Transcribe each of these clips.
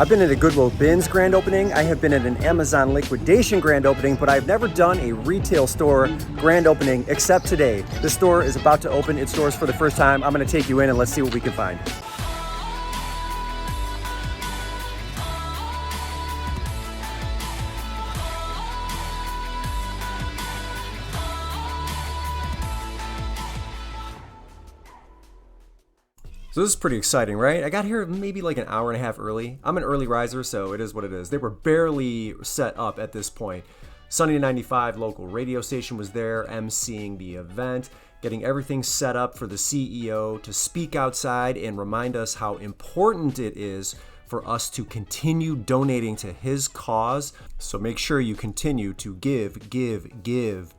I've been at a Goodwill Bins grand opening, I have been at an Amazon liquidation grand opening, but I've never done a retail store grand opening except today. The store is about to open its doors for the first time. I'm gonna take you in and let's see what we can find. So this is pretty exciting, right? I got here maybe like an hour and a half early. I'm an early riser, so it is what it is. They were barely set up at this point. Sunny 95 local radio station was there, emceeing the event, getting everything set up for the CEO to speak outside and remind us how important it is for us to continue donating to his cause. So make sure you continue to give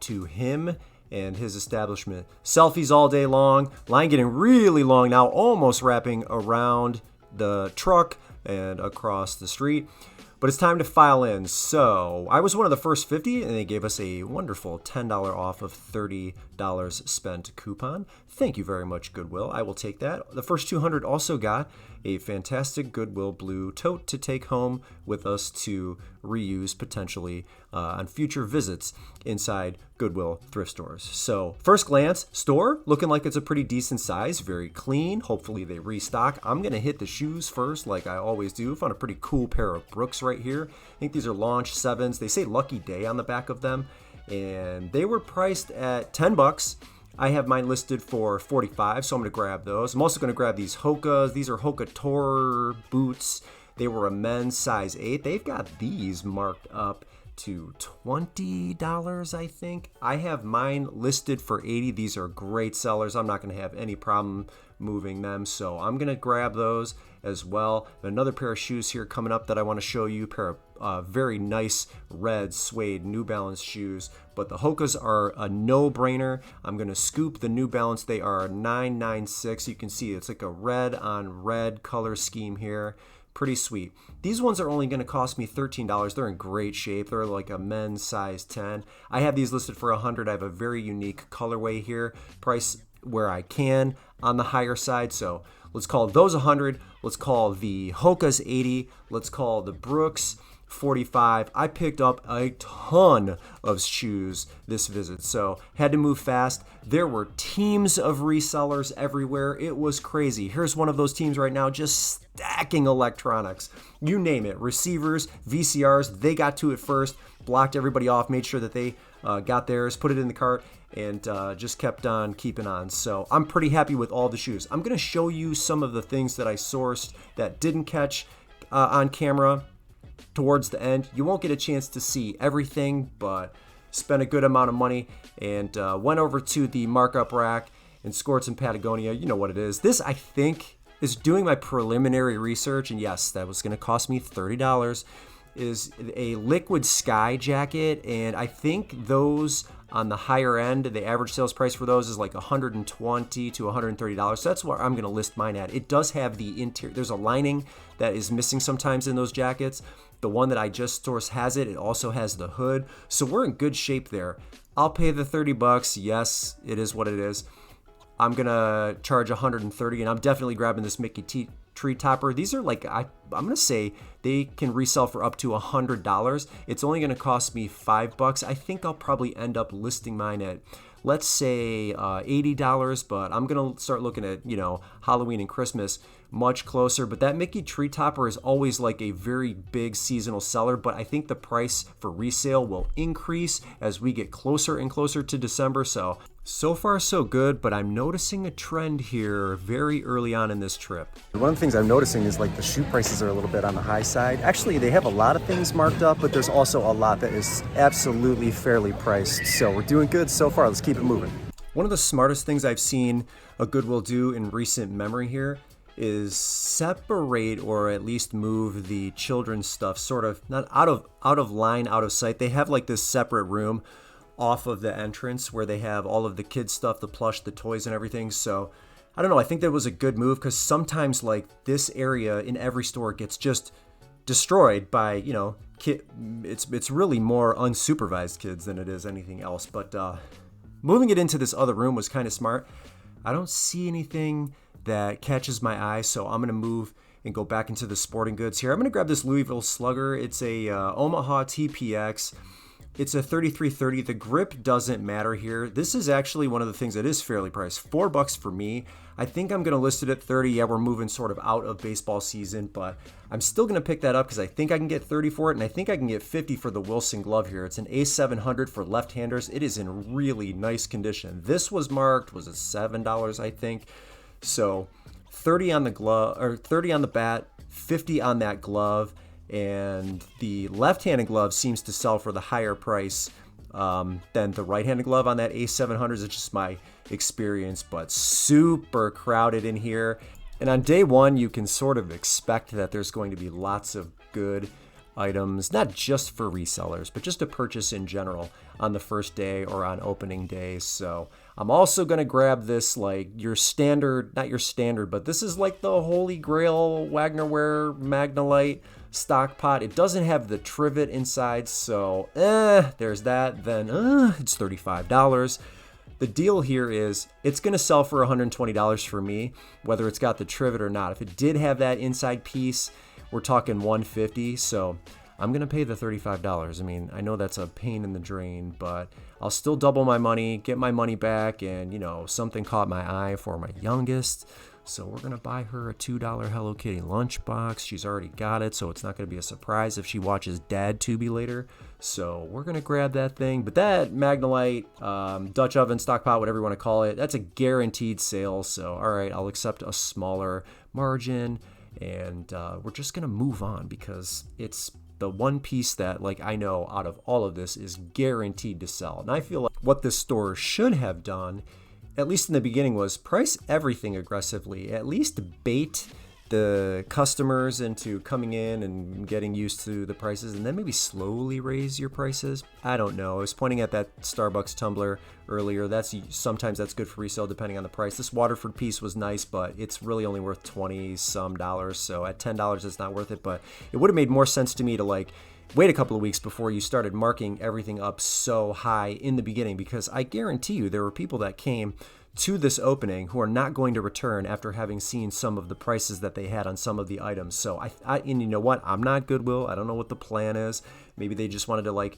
to him and his establishment. Selfies all day long, line getting really long now, almost wrapping around the truck and across the street. But it's time to file in. So I was one of the first 50 and they gave us a wonderful $10 off of $30 spent coupon. Thank you very much, Goodwill. I will take that. The first 200 also got a fantastic Goodwill blue tote to take home with us to reuse potentially on future visits inside Goodwill thrift stores. So first glance, store looking like it's a pretty decent size, very clean. Hopefully they restock. I'm gonna hit the shoes first like I always do. Found a pretty cool pair of Brooks right here. I think these are launch 7s. They say Lucky Day on the back of them and they were priced at $10. I have mine listed for $45, so I'm going to grab those. I'm also going to grab these Hokas. These are Hoka Tour boots. They were a men's size 8. They've got these marked up to $20, I think. I have mine listed for $80. These are great sellers. I'm not going to have any problem moving them, so I'm going to grab those as well. Another pair of shoes here coming up that I want to show you. A pair of very nice red suede New Balance shoes, but the Hokas are a no-brainer. I'm going to scoop the New Balance. They are 996. You can see it's like a red on red color scheme here. Pretty sweet. These ones are only going to cost me $13. They're in great shape. They're like a men's size 10. I have these listed for $100. I have a very unique colorway here. Price where I can on the higher side. So let's call those $100. Let's call the Hokas $80. Let's call the Brooks $45. I picked up a ton of shoes this visit, so had to move fast. There were teams of resellers everywhere. It was crazy. Here's one of those teams right now just stacking electronics. You name it. Receivers, VCRs, they got to it first, blocked everybody off, made sure that they got theirs, put it in the cart, and just kept on keeping on. So I'm pretty happy with all the shoes. I'm going to show you some of the things that I sourced that didn't catch on camera towards the end. You won't get a chance to see everything, but spent a good amount of money and went over to the markup rack and scored some Patagonia. You know what it is. This, I think, is doing my preliminary research, and yes, that was going to cost me $30, is a liquid sky jacket, and I think those on the higher end, the average sales price for those is like $120 to $130. So that's where I'm going to list mine at. It does have the interior. There's a lining that is missing sometimes in those jackets. The one that I just sourced has it. It also has the hood. So we're in good shape there. I'll pay the $30. Yes, it is what it is. I'm going to charge $130, and I'm definitely grabbing this Mickey tree topper. These are like, I'm going to say they can resell for up to $100. It's only going to cost me $5. I think I'll probably end up listing mine at, let's say, $80, but I'm going to start looking at, Halloween and Christmas much closer. But that Mickey tree topper is always like a very big seasonal seller, but I think the price for resale will increase as we get closer and closer to December. So far so good, but I'm noticing a trend here very early on in this trip. One of the things I'm noticing is like the shoe prices are a little bit on the high side. Actually, they have a lot of things marked up, but there's also a lot that is absolutely fairly priced. So we're doing good so far. Let's keep it moving. One of the smartest things I've seen a Goodwill do in recent memory here is separate or at least move the children's stuff sort of not out of line, out of sight. They have like this separate room off of the entrance where they have all of the kids stuff, the plush, the toys and everything. So I don't know, I think that was a good move because sometimes like this area in every store gets just destroyed by, it's really more unsupervised kids than it is anything else. But moving it into this other room was kind of smart. I don't see anything that catches my eye, so I'm going to move and go back into the sporting goods here. I'm going to grab this Louisville Slugger. It's a Omaha TPX. It's a 3330. The grip doesn't matter here. This is actually one of the things that is fairly priced. $4 for me. I think I'm going to list it at 30. Yeah, we're moving sort of out of baseball season, but I'm still going to pick that up because I think I can get 30 for it, and I think I can get 50 for the Wilson glove here. It's an A700 for left-handers. It is in really nice condition. This was marked, was it $7, I think? So 30 on the glove, or 30 on the bat, 50 on that glove. And the left-handed glove seems to sell for the higher price than the right-handed glove on that A700. It's just my experience, but super crowded in here. And on day one, you can sort of expect that there's going to be lots of good items, not just for resellers, but just to purchase in general on the first day or on opening day. So I'm also going to grab this, like your standard, not your standard, but this is like the Holy Grail Wagnerware Magnolite stock pot. It doesn't have the trivet inside, so there's that. Then it's $35. The deal here is it's going to sell for $120 for me, whether it's got the trivet or not. If it did have that inside piece, we're talking $150. So I'm going to pay the $35. I mean, I know that's a pain in the drain, but I'll still double my money, get my money back, and, you know, something caught my eye for my youngest. So we're going to buy her a $2 Hello Kitty lunchbox. She's already got it, so it's not going to be a surprise if she watches Dad Tubi later. So we're going to grab that thing. But that Magnolite, Dutch oven, stock pot, whatever you want to call it, that's a guaranteed sale. So, all right, I'll accept a smaller margin. And we're just going to move on because it's the one piece that, like, I know out of all of this is guaranteed to sell. And I feel like what this store should have done, at least in the beginning, was price everything aggressively. At least bait the customers into coming in and getting used to the prices, and then maybe slowly raise your prices. I don't know. I was pointing at that Starbucks tumbler earlier. Sometimes that's good for resale depending on the price. This Waterford piece was nice, but it's really only worth $20-some. So at $10, it's not worth it. But it would have made more sense to me to, like, wait a couple of weeks before you started marking everything up so high in the beginning, because I guarantee you there were people that came to this opening who are not going to return after having seen some of the prices that they had on some of the items. So and you know what? I'm not Goodwill. I don't know what the plan is. Maybe they just wanted to, like,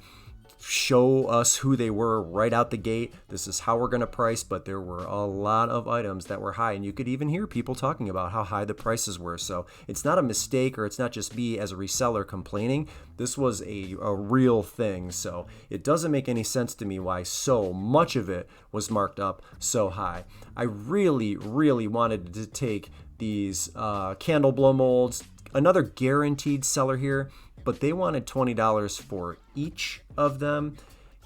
show us who they were right out the gate. This is how we're going to price, but there were a lot of items that were high, and you could even hear people talking about how high the prices were. So it's not a mistake, or it's not just me as a reseller complaining. This was a real thing. So it doesn't make any sense to me why so much of it was marked up so high. I really, really wanted to take these candle blow molds, another guaranteed seller here, but they wanted $20 for each of them,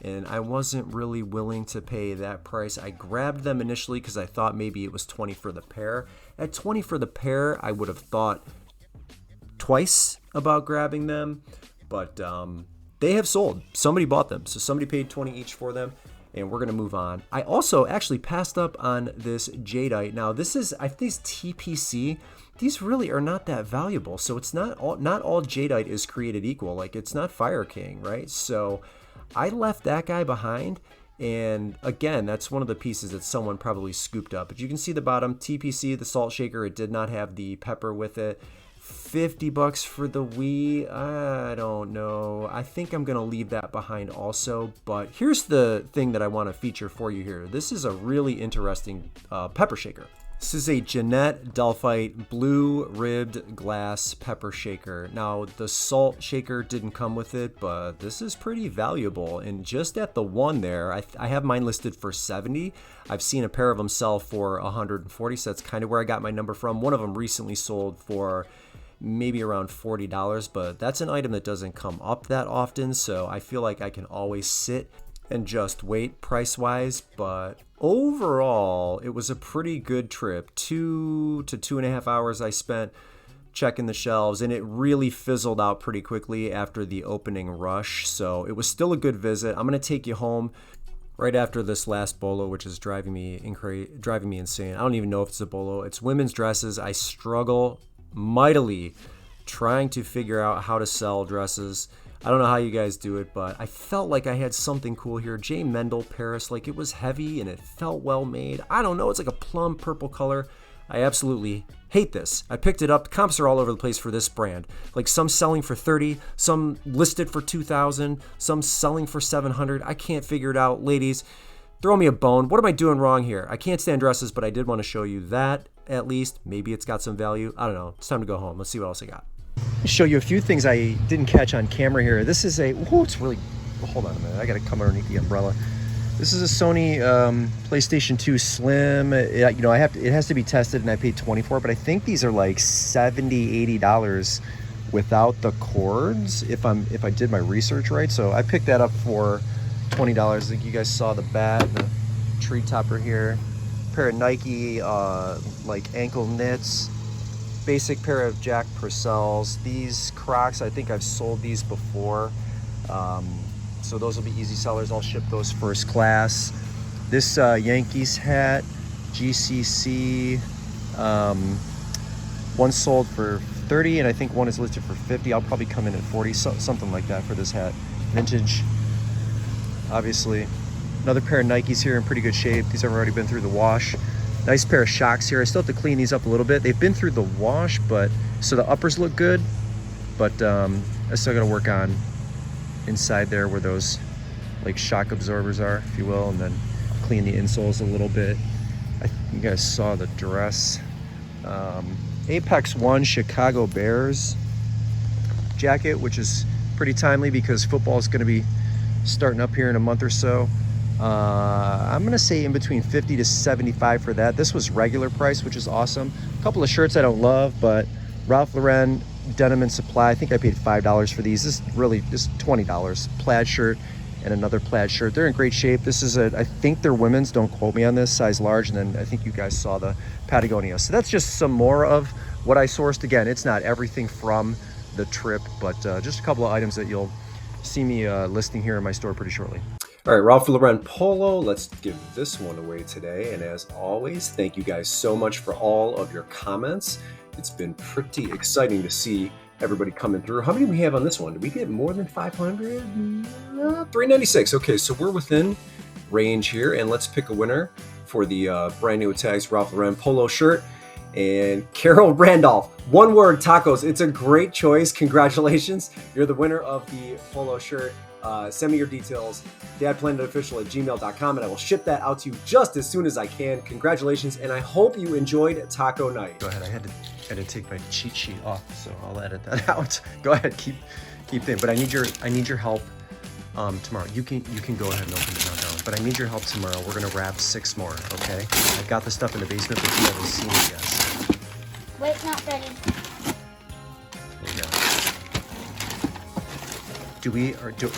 and I wasn't really willing to pay that price. I grabbed them initially because I thought maybe it was $20 for the pair. At $20 for the pair, I would have thought twice about grabbing them, but they have sold. Somebody bought them, so somebody paid $20 each for them, and we're going to move on. I also actually passed up on this jadeite. Now, this is, I think it's TPC. These really are not that valuable. So it's not all jadeite is created equal. Like, it's not Fire King, right? So I left that guy behind. And again, that's one of the pieces that someone probably scooped up. But you can see the bottom, TPC, the salt shaker. It did not have the pepper with it. $50 for the Wii. I don't know. I think I'm going to leave that behind also. But here's the thing that I want to feature for you here. This is a really interesting pepper shaker. This is a Jeanette Delphite blue ribbed glass pepper shaker. Now, the salt shaker didn't come with it, but this is pretty valuable. And just at the one there, I have mine listed for $70. I've seen a pair of them sell for $140, so that's kind of where I got my number from. One of them recently sold for maybe around $40, but that's an item that doesn't come up that often, so I feel like I can always sit and just wait price-wise. But overall, it was a pretty good trip. 2 to 2.5 hours I spent checking the shelves, and it really fizzled out pretty quickly after the opening rush. So it was still a good visit. I'm going to take you home right after this last bolo, which is driving me insane. I don't even know if it's a bolo. It's women's dresses. I struggle mightily trying to figure out how to sell dresses. I don't know how you guys do it, but I felt like I had something cool here. J. Mendel Paris, like, it was heavy and it felt well made. I don't know, it's like a plum purple color. I absolutely hate this. I picked it up. Comps are all over the place for this brand. Like some selling for 30, some listed for 2,000, some selling for 700. I can't figure it out. Ladies, throw me a bone. What am I doing wrong here? I can't stand dresses, but I did want to show you that at least. Maybe it's got some value. I don't know. It's time to go home. Let's see what else I got. Show you a few things I didn't catch on camera here. This is a, whoa, it's really, hold on a minute. I got to come underneath the umbrella. This is a Sony PlayStation 2 Slim. You know, it has to be tested, and I paid $24, but I think these are like $70, $80 without the cords, if I did my research right. So I picked that up for $20. I think you guys saw the bat, the tree topper here. Pair of Nike like ankle knits. Basic pair of Jack Purcells. These Crocs, I think I've sold these before. So those will be easy sellers. I'll ship those first class. This Yankees hat, GCC, one sold for 30, and I think one is listed for 50. I'll probably come in at 40, something like that for this hat. Vintage, obviously. Another pair of Nikes here in pretty good shape. These have already been through the wash. Nice pair of Shocks here. I still have to clean these up a little bit. They've been through the wash, but so the uppers look good, but I still got to work on inside there where those like shock absorbers are, if you will, and then clean the insoles a little bit. You guys saw the dress. Apex One Chicago Bears jacket, which is pretty timely because football is going to be starting up here in a month or so. I'm gonna say in between 50 to 75 for that. This was regular price, which is awesome. A couple of shirts I don't love, but Ralph Lauren Denim and Supply, I think I paid $5 for these. This is really just $20. Plaid shirt and another plaid shirt. They're in great shape. This is I think they're women's, don't quote me on this, size large, and then I think you guys saw the Patagonia. So that's just some more of what I sourced. Again, it's not everything from the trip, but just a couple of items that you'll see me listing here in my store pretty shortly. All right, Ralph Lauren Polo, let's give this one away today. And as always, thank you guys so much for all of your comments. It's been pretty exciting to see everybody coming through. How many do we have on this one? Did we get more than 500? 396. Okay, so we're within range here. And let's pick a winner for the brand new Tags Ralph Lauren Polo shirt. And Carol Randolph, one word, tacos. It's a great choice. Congratulations. You're the winner of the polo shirt. Send me your details, dadplanetofficial@gmail.com, and I will ship that out to you just as soon as I can. Congratulations, and I hope you enjoyed taco night. Go ahead. I had to take my cheat sheet off, so I'll edit that out. Go ahead, keep them. But I need your help tomorrow. You can go ahead and open it now, but I need your help tomorrow. We're gonna wrap 6 more. Okay? I've got the stuff in the basement, but you haven't seen it yet. Wait, not ready. There you go.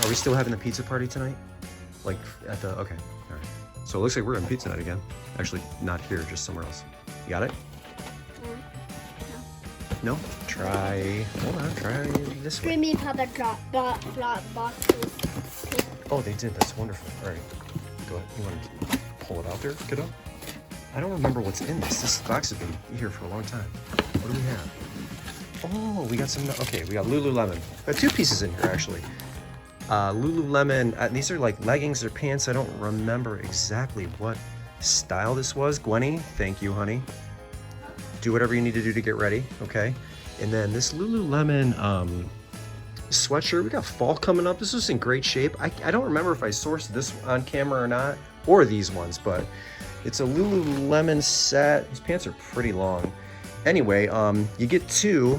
Are we still having the pizza party tonight? Like at the, okay, all right. So it looks like we're having pizza night again. Actually, not here, just somewhere else. You got it? No? Try, hold on, try this way. Creamy Papa boxes. Oh, they did, that's wonderful. All right, go ahead. You want to pull it out there, kiddo? I don't remember what's in this. This box has been here for a long time. What do we have? Oh, we got some, okay, we got Lululemon. Got 2 pieces in here, actually. Lululemon, these are like leggings or pants. I don't remember exactly what style this was. Gwenny, thank you, honey. Do whatever you need to do to get ready, okay? And then this Lululemon sweatshirt, we got fall coming up. This is in great shape. I don't remember if I sourced this on camera or not, or these ones, but it's a Lululemon set. These pants are pretty long. Anyway, you get 2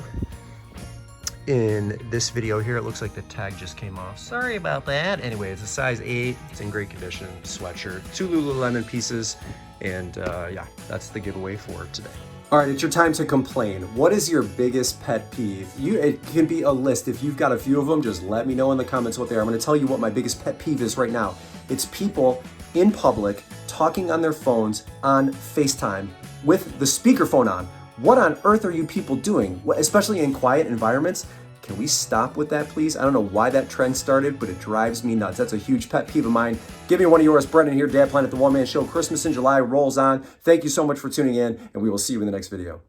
in this video here. It looks like the tag just came off. Sorry about that. Anyway, it's a size 8. It's in great condition. Sweatshirt. 2 Lululemon pieces. And yeah, that's the giveaway for today. All right, it's your time to complain. What is your biggest pet peeve? It can be a list. If you've got a few of them, just let me know in the comments what they are. I'm going to tell you what my biggest pet peeve is right now. It's people in public talking on their phones on FaceTime with the speakerphone on. What on earth are you people doing? Especially in quiet environments. Can we stop with that, please? I don't know why that trend started, but it drives me nuts. That's a huge pet peeve of mine. Give me one of yours. Brendan here, Dad Planet, the One Man Show. Christmas in July rolls on. Thank you so much for tuning in, and we will see you in the next video.